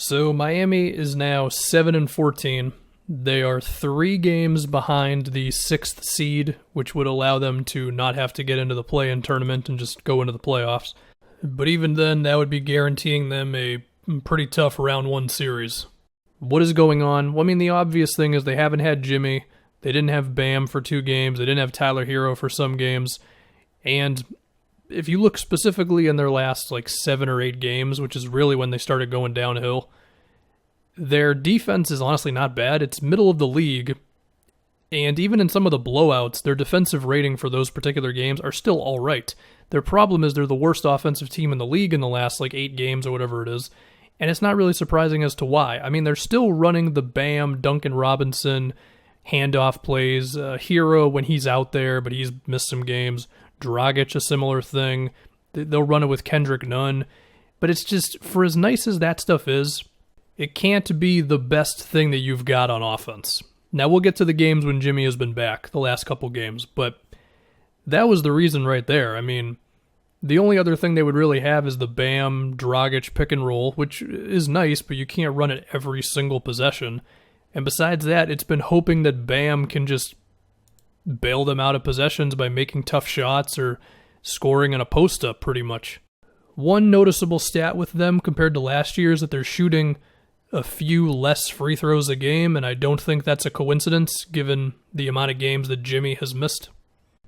So Miami is now 7-14. They are 3 games behind the 6th seed, which would allow them to not have to get into the play-in tournament and just go into the playoffs. But even then, that would be guaranteeing them a pretty tough round 1 series. What is going on? Well, I mean, the obvious thing is they haven't had Jimmy. They didn't have Bam for 2 games. They didn't have Tyler Hero for some games. And if you look specifically in their last 7 or 8 games, which is really when they started going downhill, their defense is honestly not bad. It's middle of the league. And even in some of the blowouts, their defensive rating for those particular games are still all right. Their problem is they're the worst offensive team in the league in the last 8 games or whatever it is. And it's not really surprising as to why. I mean, they're still running the Bam, Duncan Robinson handoff plays. Hero when he's out there, but he's missed some games. Dragic, a similar thing. They'll run it with Kendrick Nunn. But it's just, for as nice as that stuff is, it can't be the best thing that you've got on offense. Now, we'll get to the games when Jimmy has been back, the last couple games, but that was the reason right there. I mean, the only other thing they would really have is the Bam, Dragic pick and roll, which is nice, but you can't run it every single possession. And besides that, it's been hoping that Bam can just bail them out of possessions by making tough shots or scoring on a post-up, pretty much. One noticeable stat with them compared to last year is that they're shooting a few less free throws a game, and I don't think that's a coincidence given the amount of games that Jimmy has missed.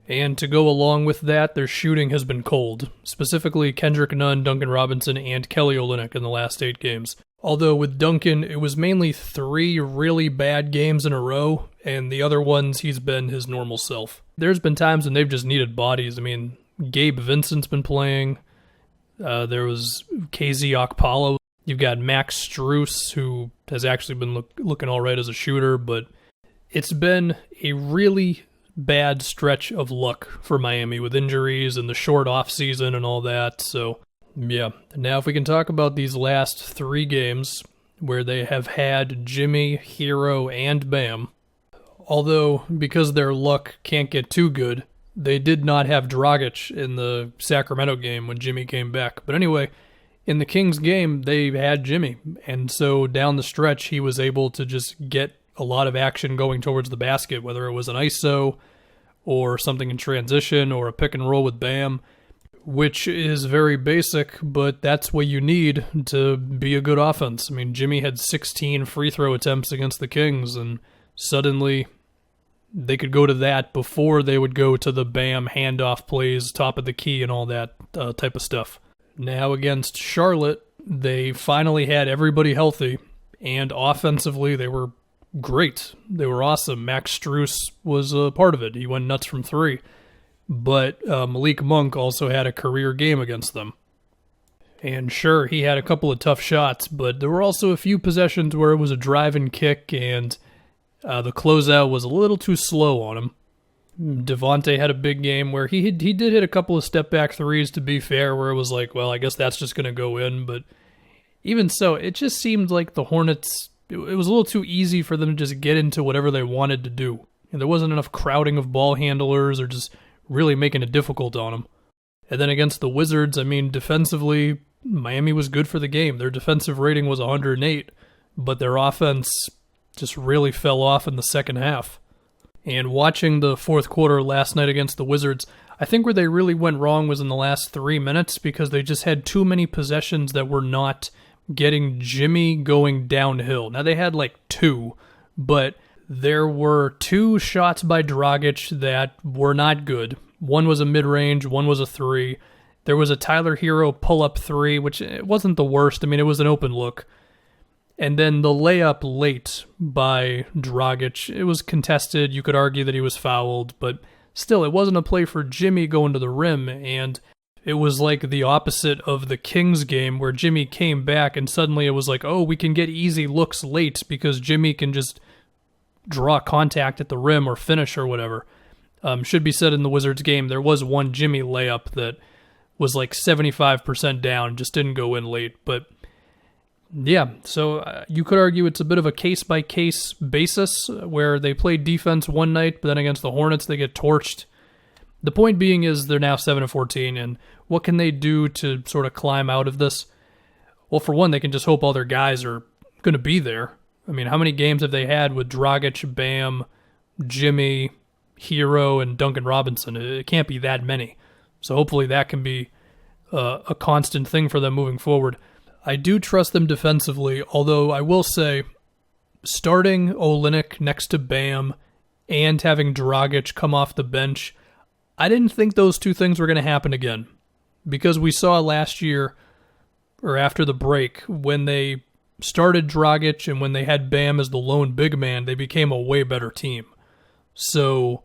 And to go along with that, their shooting has been cold, specifically Kendrick Nunn, Duncan Robinson, and Kelly Olynyk in the last 8 games. Although with Duncan, it was mainly 3 really bad games in a row, and the other ones he's been his normal self. There's been times when they've just needed bodies. I mean, Gabe Vincent's been playing. There was KZ Okpala. You've got Max Strus, who has actually been looking all right as a shooter, but it's been a really bad stretch of luck for Miami with injuries and the short off season and all that. So, yeah. Now, if we can talk about these last 3 games where they have had Jimmy, Hero, and Bam, although because their luck can't get too good, they did not have Dragic in the Sacramento game when Jimmy came back. But anyway, in the Kings game, they had Jimmy, and so down the stretch, he was able to just get a lot of action going towards the basket, whether it was an ISO or something in transition or a pick and roll with Bam, which is very basic, but that's what you need to be a good offense. I mean, Jimmy had 16 free throw attempts against the Kings, and suddenly they could go to that before they would go to the Bam handoff plays, top of the key, and all that type of stuff. Now against Charlotte, they finally had everybody healthy, and offensively they were great. They were awesome. Max Strus was a part of it. He went nuts from 3. But Malik Monk also had a career game against them. And sure, he had a couple of tough shots, but there were also a few possessions where it was a drive and kick, and the closeout was a little too slow on him. Devontae had a big game where he did hit a couple of step-back threes, to be fair, where it was like, well, I guess that's just going to go in. But even so, it just seemed like the Hornets, it was a little too easy for them to just get into whatever they wanted to do. And there wasn't enough crowding of ball handlers or just really making it difficult on them. And then against the Wizards, I mean, defensively, Miami was good for the game. Their defensive rating was 108, but their offense just really fell off in the second half. And watching the fourth quarter last night against the Wizards, I think where they really went wrong was in the last 3 minutes, because they just had too many possessions that were not getting Jimmy going downhill. Now, they had 2, but there were 2 shots by Dragic that were not good. One was a mid-range, one was a 3. There was a Tyler Hero pull-up 3, which it wasn't the worst. I mean, it was an open look. And then the layup late by Dragic, it was contested. You could argue that he was fouled, but still, it wasn't a play for Jimmy going to the rim, and it was like the opposite of the Kings game where Jimmy came back and suddenly it was like, oh, we can get easy looks late because Jimmy can just draw contact at the rim or finish or whatever. Should be said in the Wizards game, there was one Jimmy layup that was 75% down, just didn't go in late, but yeah, so you could argue it's a bit of a case-by-case basis where they play defense one night, but then against the Hornets they get torched. The point being is they're now 7-14, and what can they do to sort of climb out of this? Well, for one, they can just hope all their guys are going to be there. I mean, how many games have they had with Dragic, Bam, Jimmy, Hero, and Duncan Robinson? It can't be that many. So hopefully that can be a constant thing for them moving forward. I do trust them defensively, although I will say starting Olynyk next to Bam and having Dragic come off the bench, I didn't think those two things were going to happen again. Because we saw last year, or after the break, when they started Dragic and when they had Bam as the lone big man, they became a way better team. So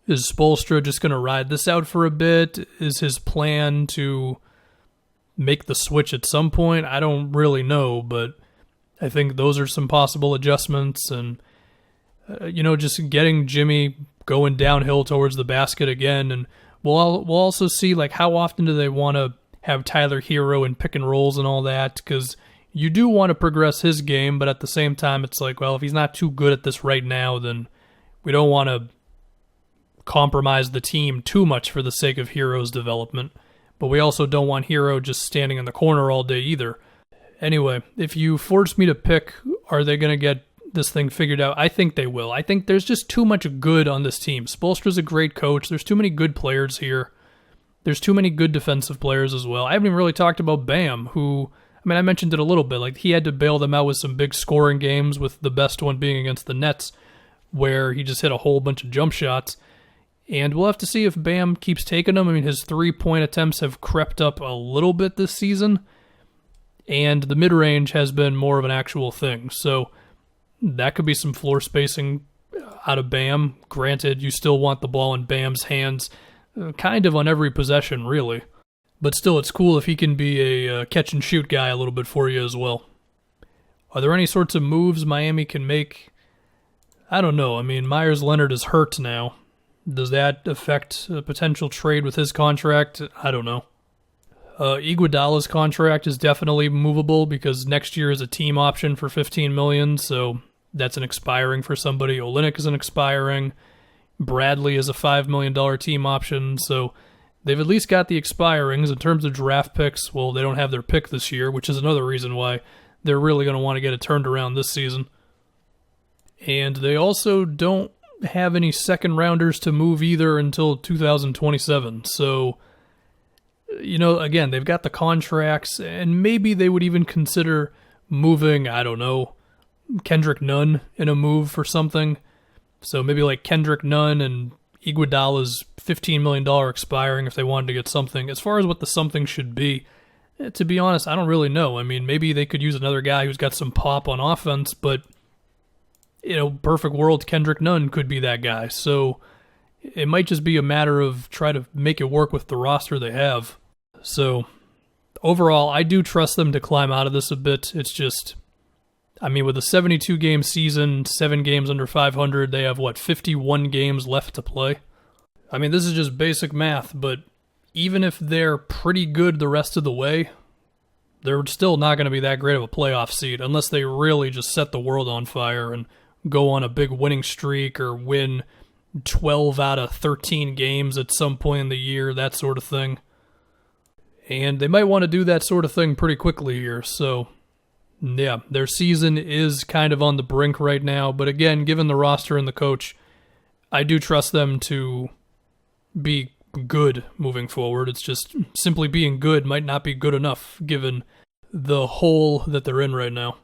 is Spoelstra just going to ride this out for a bit? Is his plan to make the switch at some point? I don't really know, but I think those are some possible adjustments. And, just getting Jimmy going downhill towards the basket again. And we'll also see, like, how often do they want to have Tyler Hero in pick and rolls and all that? Because you do want to progress his game, but at the same time, it's like, well, if he's not too good at this right now, then we don't want to compromise the team too much for the sake of Hero's development. But we also don't want Hero just standing in the corner all day either. Anyway, if you force me to pick, are they going to get this thing figured out? I think they will. I think there's just too much good on this team. Spoelstra's a great coach. There's too many good players here. There's too many good defensive players as well. I haven't even really talked about Bam, who, I mentioned it a little bit. Like, he had to bail them out with some big scoring games, with the best one being against the Nets, where he just hit a whole bunch of jump shots. And we'll have to see if Bam keeps taking them. His three-point attempts have crept up a little bit this season, and the mid-range has been more of an actual thing. So that could be some floor spacing out of Bam. Granted, you still want the ball in Bam's hands kind of on every possession, really. But still, it's cool if he can be a catch-and-shoot guy a little bit for you as well. Are there any sorts of moves Miami can make? I don't know. Myers Leonard is hurt now. Does that affect a potential trade with his contract? I don't know. Iguodala's contract is definitely movable because next year is a team option for $15 million, so that's an expiring for somebody. Olynyk is an expiring. Bradley is a $5 million team option, so they've at least got the expirings. In terms of draft picks, well, they don't have their pick this year, which is another reason why they're really going to want to get it turned around this season. And they also don't have any second rounders to move either until 2027. So, again, they've got the contracts, and maybe they would even consider moving, I don't know, Kendrick Nunn in a move for something. So maybe like Kendrick Nunn and Iguodala's $15 million expiring if they wanted to get something. As far as what the something should be, to be honest, I don't really know. Maybe they could use another guy who's got some pop on offense, but perfect world, Kendrick Nunn could be that guy. So it might just be a matter of try to make it work with the roster they have. So overall, I do trust them to climb out of this a bit. It's just, with a 72-game season, 7 games under 500, they have, 51 games left to play? This is just basic math, but even if they're pretty good the rest of the way, they're still not going to be that great of a playoff seed unless they really just set the world on fire and go on a big winning streak or win 12 out of 13 games at some point in the year, that sort of thing. And they might want to do that sort of thing pretty quickly here. So, yeah, their season is kind of on the brink right now. But again, given the roster and the coach, I do trust them to be good moving forward. It's just simply being good might not be good enough given the hole that they're in right now.